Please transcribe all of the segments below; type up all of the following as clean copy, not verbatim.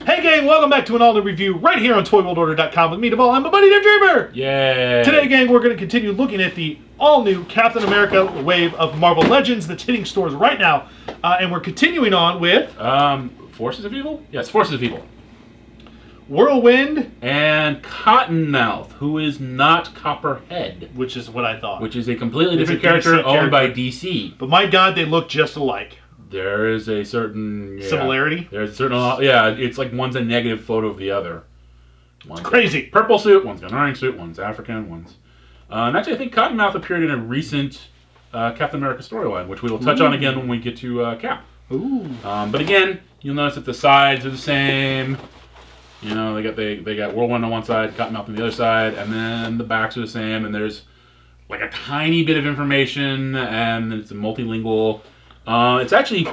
Hey gang, welcome back to an all-new review right here on ToyWorldOrder.com with me, Devall, and my buddy, Dev Dreamer! Yay! Today, gang, we're going to continue looking at the all-new Captain America wave of Marvel Legends that's hitting stores right now. And we're continuing on with... Forces of Evil? Yes, Forces of Evil. Whirlwind and Cottonmouth, who is not Copperhead. Which is what I thought. Which is a completely different character owned by DC. But my god, they look just alike. There is a certain... similarity? There's a certain... Yeah, it's like one's a negative photo of the other. One's it's crazy. Purple suit, one's got an orange suit, one's African, one's... and actually, I think Cottonmouth appeared in a recent Captain America storyline, which we will touch on again when we get to Cap. Ooh. But again, you'll notice that the sides are the same. You know, they got Whirlwind on one side, Cottonmouth on the other side, and then the backs are the same, and there's like a tiny bit of information, and it's a multilingual. It's actually,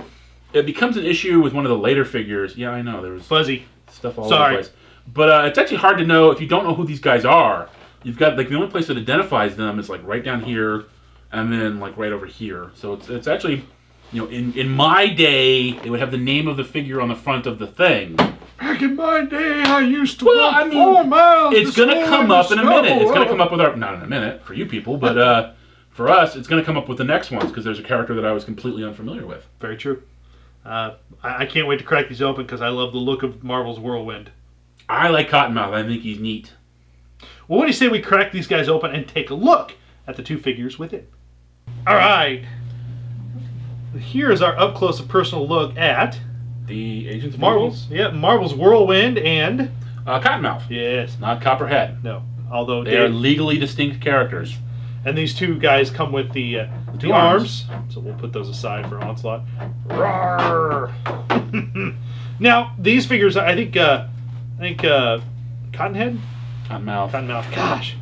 it becomes an issue with one of the later figures. Yeah, I know, there was fuzzy stuff all over the place. But it's actually hard to know if you don't know who these guys are. You've got, like, the only place that identifies them is, like, right down here, and then, like, right over here. So it's actually, you know, in my day, they would have the name of the figure on the front of the thing. Back in my day, I used to walk 4 miles. It's going to come up in a minute. It's going to come up with our... Not in a minute, for you people, but... For us, it's going to come up with the next ones because there's a character that I was completely unfamiliar with. Very true. I can't wait to crack these open because I love the look of Marvel's Whirlwind. I like Cottonmouth. I think he's neat. Well, what do you say we crack these guys open and take a look at the two figures with it? All right. Here is our up-close and personal look at... the Agents of Marvel's. Yeah, Marvel's Whirlwind and... Cottonmouth. Yes. Not Copperhead. No. Although they are legally distinct characters. And these two guys come with the arms. So we'll put those aside for Onslaught. Roar! Now, these figures, I think Cottonhead? Cottonmouth. Gosh.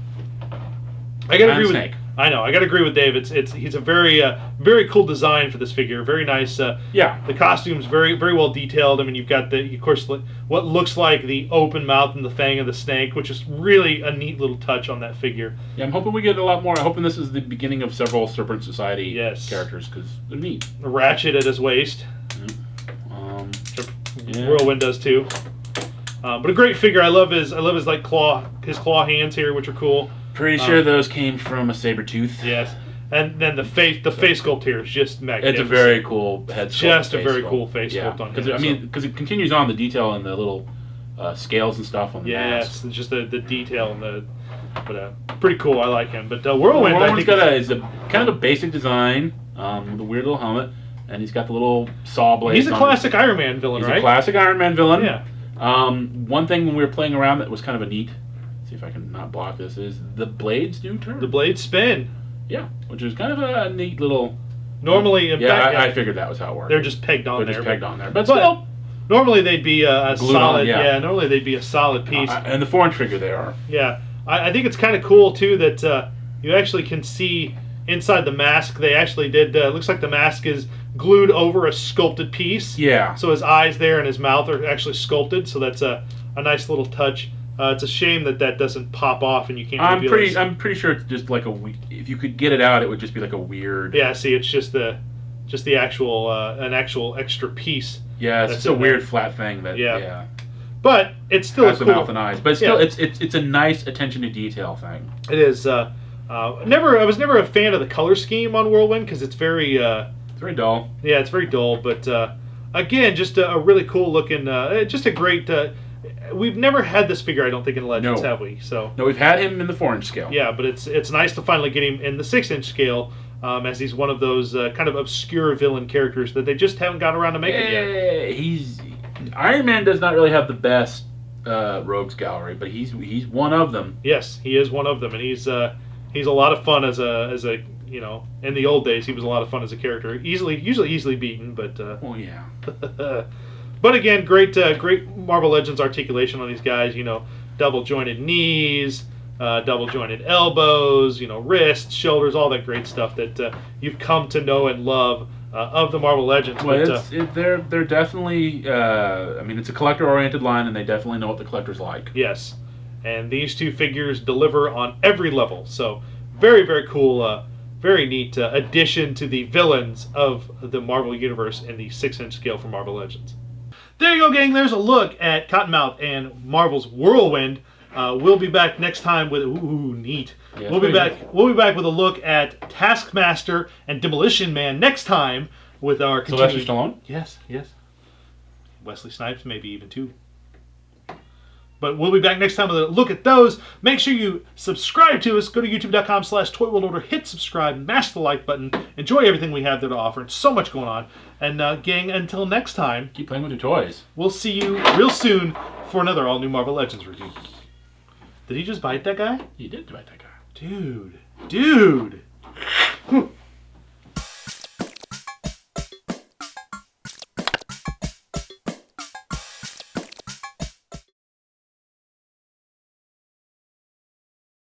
I gotta agree with... I know. I gotta agree with Dave. He's a very very cool design for this figure. Very nice. Yeah. The costume's very well detailed. I mean, you've got of course what looks like the open mouth and the fang of the snake, which is really a neat little touch on that figure. Yeah, I'm hoping we get a lot more. I'm hoping this is the beginning of several Serpent Society characters because they're neat. A ratchet at his waist. Whirlwind does too. But a great figure. I love his like claw hands here, which are cool. Pretty sure those came from a saber tooth. Yes, and then the face sculpt here is just magnificent. It's a very cool head sculpt. Just a very cool face sculpt on him. Because it continues on the detail and the little scales and stuff on the mask. Yes, just the detail and pretty cool. I like him. But Whirlwind, I think, is a kind of a basic design with a weird little helmet, and he's got the little saw blade. He's a classic Iron Man villain, right? He's a classic Iron Man villain. Yeah. One thing when we were playing around that was kind of a neat. See if I can not block this. Is the blades do turn? The blades spin. Yeah, which is kind of a neat little. Normally, in fact, I figured that was how it worked. They're just pegged on there. They're just pegged on there, but still. Normally they'd be a solid. On, yeah. Normally they'd be a solid piece. And the 4-inch figure they are. Yeah, I think it's kind of cool too that you actually can see inside the mask. They actually did. Looks like the mask is glued over a sculpted piece. Yeah. So his eyes there and his mouth are actually sculpted. So that's a nice little touch. It's a shame that doesn't pop off and you can't. I'm pretty sure it's just like if you could get it out, it would just be like a weird. Yeah. See, it's just the actual an actual extra piece. Yeah, it's just a weird flat thing that. Yeah. But it's still has cool. the mouth and eyes, but it's still it's a nice attention to detail thing. It is. I was never a fan of the color scheme on Whirlwind because it's very. It's very dull. Yeah, it's very dull. But again, just a really cool looking. Just a great. We've never had this figure, I don't think, in Legends, have we? So no, we've had him in the 4-inch scale. Yeah, but it's nice to finally get him in the 6-inch scale, as he's one of those kind of obscure villain characters that they just haven't got around to making yet. Iron Man does not really have the best rogues gallery, but he's one of them. Yes, he is one of them, and he's a lot of fun as a you know, in the old days he was a lot of fun as a character. Usually easily beaten, but oh yeah. But again, great Marvel Legends articulation on these guys. You know, double jointed knees, double jointed elbows, you know, wrists, shoulders, all that great stuff that you've come to know and love of the Marvel Legends. Well, they're definitely. I mean, it's a collector-oriented line, and they definitely know what the collectors like. Yes, and these two figures deliver on every level. So very cool. Very neat addition to the villains of the Marvel Universe in the 6-inch scale for Marvel Legends. There you go, gang. There's a look at Cottonmouth and Marvel's Whirlwind. We'll be back next time with neat. Yeah, We'll be back with a look at Taskmaster and Demolition Man next time with our Sylvester Stallone. Yes. Wesley Snipes, maybe even too. But we'll be back next time with a look at those. Make sure you subscribe to us. Go to youtube.com/ToyWorldOrder. Hit subscribe. Mash the like button. Enjoy everything we have there to offer. It's so much going on. And gang, until next time, Keep playing with your toys. we'll see you real soon for another all-new Marvel Legends review. Did he just bite that guy? You did bite that guy. Dude.